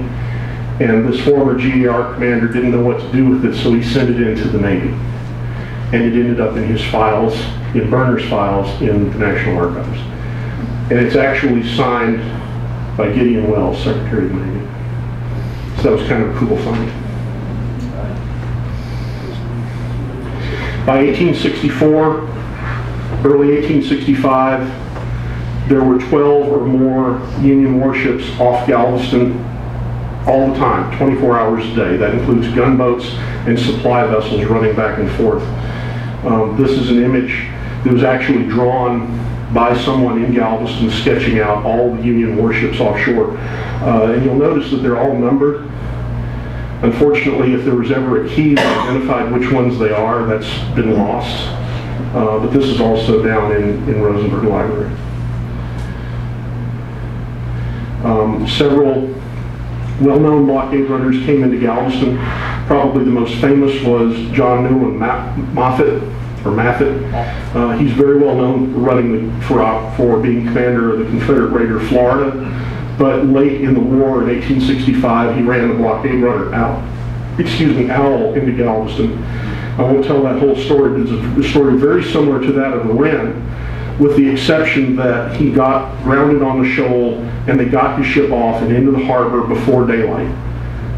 And this former GAR commander didn't know what to do with it, so he sent it into the Navy. And it ended up in his files, in Burnett's files in the National Archives. And it's actually signed by Gideon Wells, Secretary of the Navy. So that was kind of a cool find. By 1864, early 1865, there were 12 or more Union warships off Galveston all the time, 24 hours a day. That includes gunboats and supply vessels running back and forth. This is an image that was actually drawn by someone in Galveston sketching out all the Union warships offshore. And you'll notice that they're all numbered. Unfortunately, if there was ever a key that identified which ones they are, that's been lost. But this is also down in Rosenberg Library. Several well-known blockade runners came into Galveston. Probably the most famous was John Newman Maffitt. He's very well known for being commander of the Confederate Raider Florida. But late in the war in 1865, he ran the blockade runner Owl into Galveston. I won't tell that whole story, but it's a story very similar to that of the Wren, with the exception that he got grounded on the shoal and they got his ship off and into the harbor before daylight.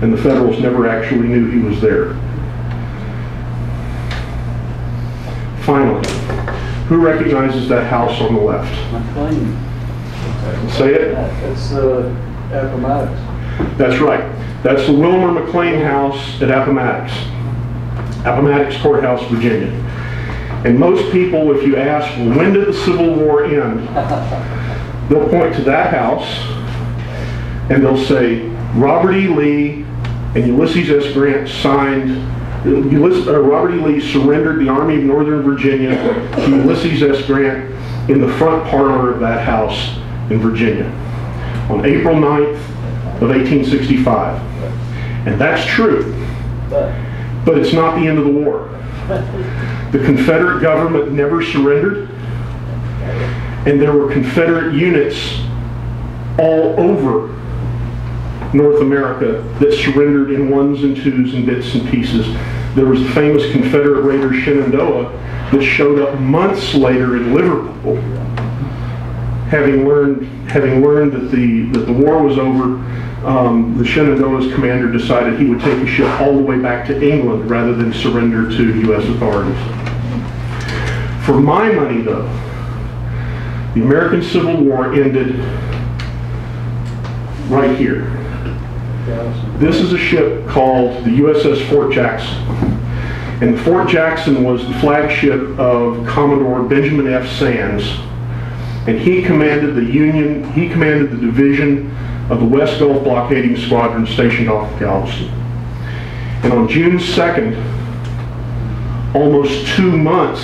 And the Federals never actually knew he was there. Finally, who recognizes that house on the left?
McCoy.
Say it?
It's Appomattox.
That's right. That's the Wilmer McLean House at Appomattox. Appomattox Courthouse, Virginia. And most people, if you ask, well, when did the Civil War end? They'll point to that house and they'll say, Robert E. Lee and Ulysses S. Grant signed, Robert E. Lee surrendered the Army of Northern Virginia to Ulysses S. Grant in the front parlor of that house in Virginia on April 9th of 1865. And that's true, but it's not the end of the war. The Confederate government never surrendered, and there were Confederate units all over North America that surrendered in ones and twos and bits and pieces. There was the famous Confederate Raider Shenandoah that showed up months later in Liverpool, having learned that the war was over. The Shenandoah's commander decided he would take a ship all the way back to England rather than surrender to U.S. authorities. For my money, though, the American Civil War ended right here. This is a ship called the USS Fort Jackson. And Fort Jackson was the flagship of Commodore Benjamin F. Sands. And he commanded the division of the West Gulf Blockading Squadron stationed off of Galveston. And on June 2nd, almost 2 months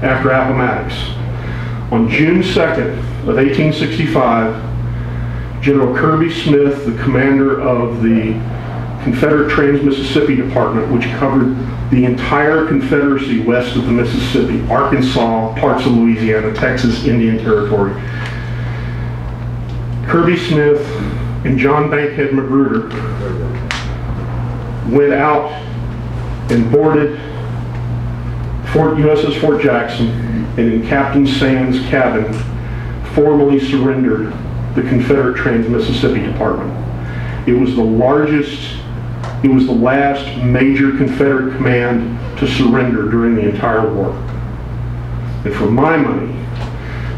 after Appomattox, on June 2nd of 1865, General Kirby Smith, the commander of the Confederate Trans-Mississippi Department, which covered the entire Confederacy west of the Mississippi, Arkansas, parts of Louisiana, Texas, Indian Territory. Kirby Smith and John Bankhead Magruder went out and boarded USS Fort Jackson, and in Captain Sand's cabin formally surrendered the Confederate Trans-Mississippi Department. It was the last major Confederate command to surrender during the entire war. And for my money,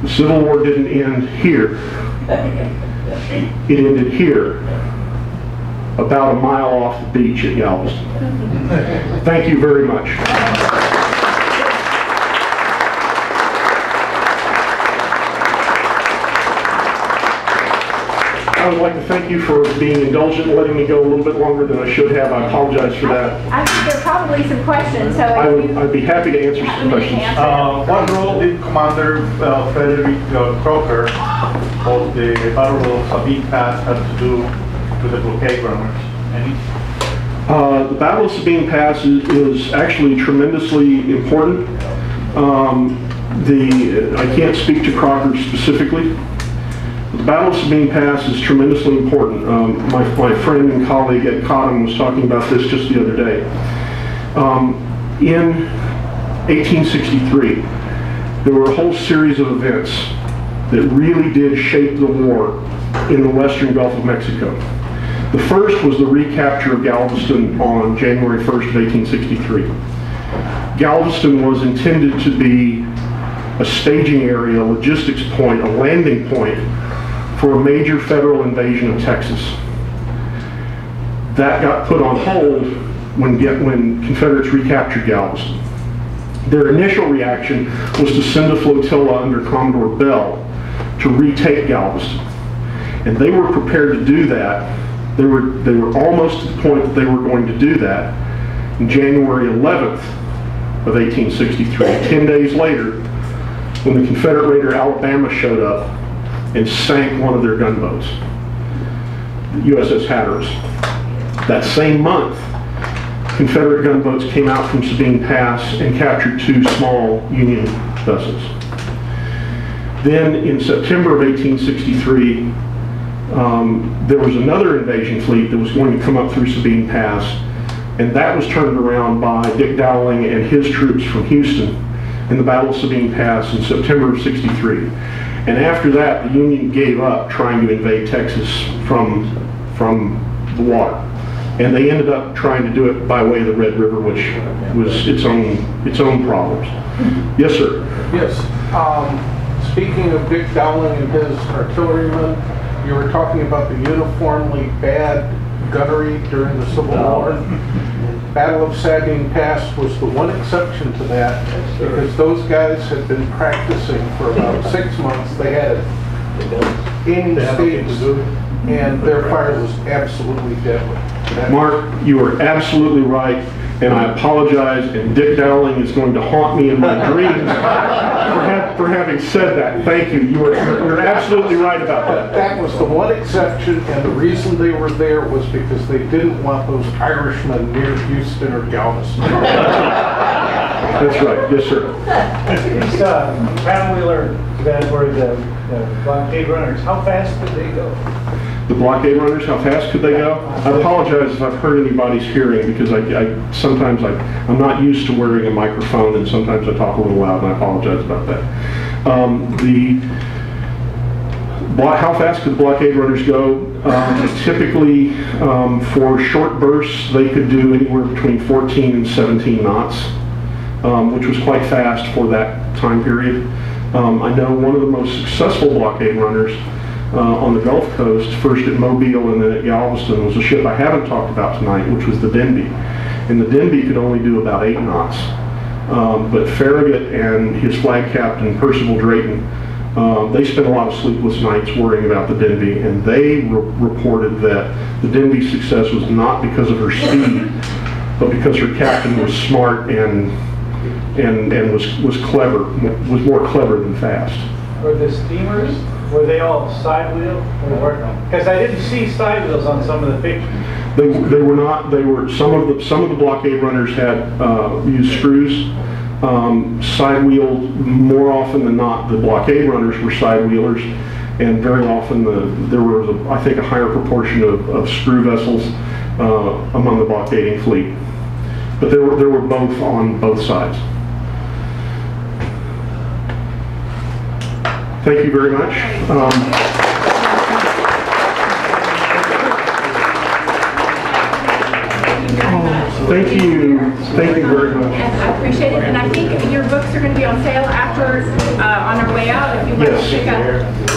the Civil War didn't end here. It ended here, about a mile off the beach at Galveston. Thank you very much. I would like to thank you for being indulgent and letting me go a little bit longer than I should have. I apologize for that.
I think there are probably some questions, so
I'd be happy to answer some questions.
What role did Commander Frederick Croker of the Battle of Sabine Pass have to do with the blockade runners? Any?
The Battle of Sabine Pass is actually tremendously important. I can't speak to Crocker specifically. The Battle of Sabine Pass is tremendously important. My friend and colleague Ed Cotton was talking about this just the other day. In 1863, there were a whole series of events that really did shape the war in the western Gulf of Mexico. The first was the recapture of Galveston on January 1st of 1863. Galveston was intended to be a staging area, a logistics point, a landing point for a major federal invasion of Texas. That got put on hold when Confederates recaptured Galveston. Their initial reaction was to send a flotilla under Commodore Bell to retake Galveston. And they were prepared to do that. They were almost to the point that they were going to do that on January 11th of 1863, 10 days later, when the Confederate raider Alabama showed up and sank one of their gunboats, the USS Hatteras. That same month, Confederate gunboats came out from Sabine Pass and captured 2 small Union vessels. Then in September of 1863, there was another invasion fleet that was going to come up through Sabine Pass, and that was turned around by Dick Dowling and his troops from Houston in the Battle of Sabine Pass in September of '63. And after that, the Union gave up trying to invade Texas from the water. And they ended up trying to do it by way of the Red River, which was its own problems. Yes, sir.
Yes. Speaking of Dick Dowling and his artillerymen, you were talking about the uniformly bad gunnery during the Civil War. Battle of Sabine Pass was the one exception to that, because those guys had been practicing for about 6 months. They had aiming stakes, and their fire was absolutely deadly.
Mark, you are absolutely right, and I apologize, and Dick Dowling is going to haunt me in my dreams for having said that. Thank you. You're absolutely right about that.
That was the one exception, and the reason they were there was because they didn't want those Irishmen near Houston or Galveston.
That's right. Yes, sir.
These paddle-wheeler that were the blockade runners, how fast could they go?
The blockade runners, how fast could they go? I apologize if I've hurt anybody's hearing, because sometimes I'm not used to wearing a microphone, and sometimes I talk a little loud, and I apologize about that. How fast could the blockade runners go? Typically, for short bursts, they could do anywhere between 14 and 17 knots, which was quite fast for that time period. I know one of the most successful blockade runners on the Gulf Coast, first at Mobile and then at Galveston, was a ship I haven't talked about tonight, which was the Denby. And the Denby could only do about 8 knots. But Farragut and his flag captain, Percival Drayton, they spent a lot of sleepless nights worrying about the Denby, and they reported that the Denby's success was not because of her speed, but because her captain was smart and was clever, was more clever than fast.
Were the steamers, were they all side wheel? Because I didn't see side wheels on some of the pictures.
They were not. They were some of the blockade runners had used screws. Side wheeled more often than not. The blockade runners were side wheelers, and very often there was I think a higher proportion of screw vessels among the blockading fleet. But there were both on both sides. Thank you very much. Thank you very much.
And I appreciate it. And I think your books are going to be on sale after, on our way out, if you want to pick up.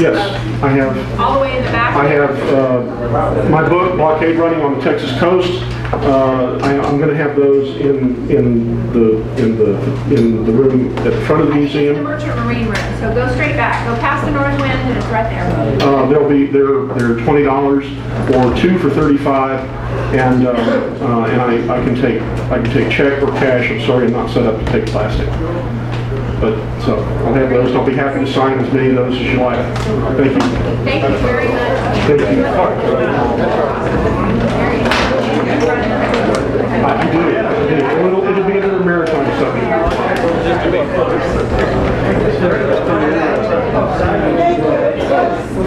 Yes, I have.
All the way in the back.
I have my book, Blockade Running on the Texas Coast. I'm going to have those in the room at the front of the museum.
The Merchant Marine room. So go straight back. Go past the North Wind, and it's right there.
They're $20 or 2 for $35, and I can take check or cash. I'm sorry, I'm not set up to take plastic. But so I'll have those. I'll be happy to sign as many of those as you like. Thank you.
Thank you very much.
Thank you. You do. It'll be another maritime subject.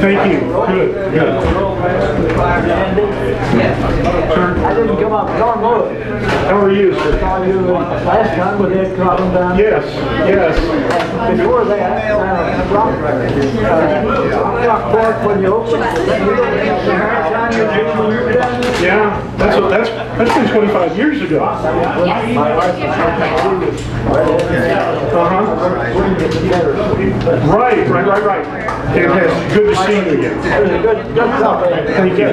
Thank you. Good. Sir?
I didn't come up. John Lewis.
How are you, sir?
Saw you last time with Ed Cotton down.
Yes.
Before that, Rockport, when you opened,
Yeah, that's been 25 years ago. Right. Fantastic. Good to see you again.
Good stuff.
Thank you.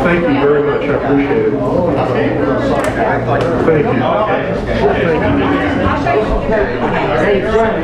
Thank you very much. I appreciate it. Thank you.
Hey, Frank,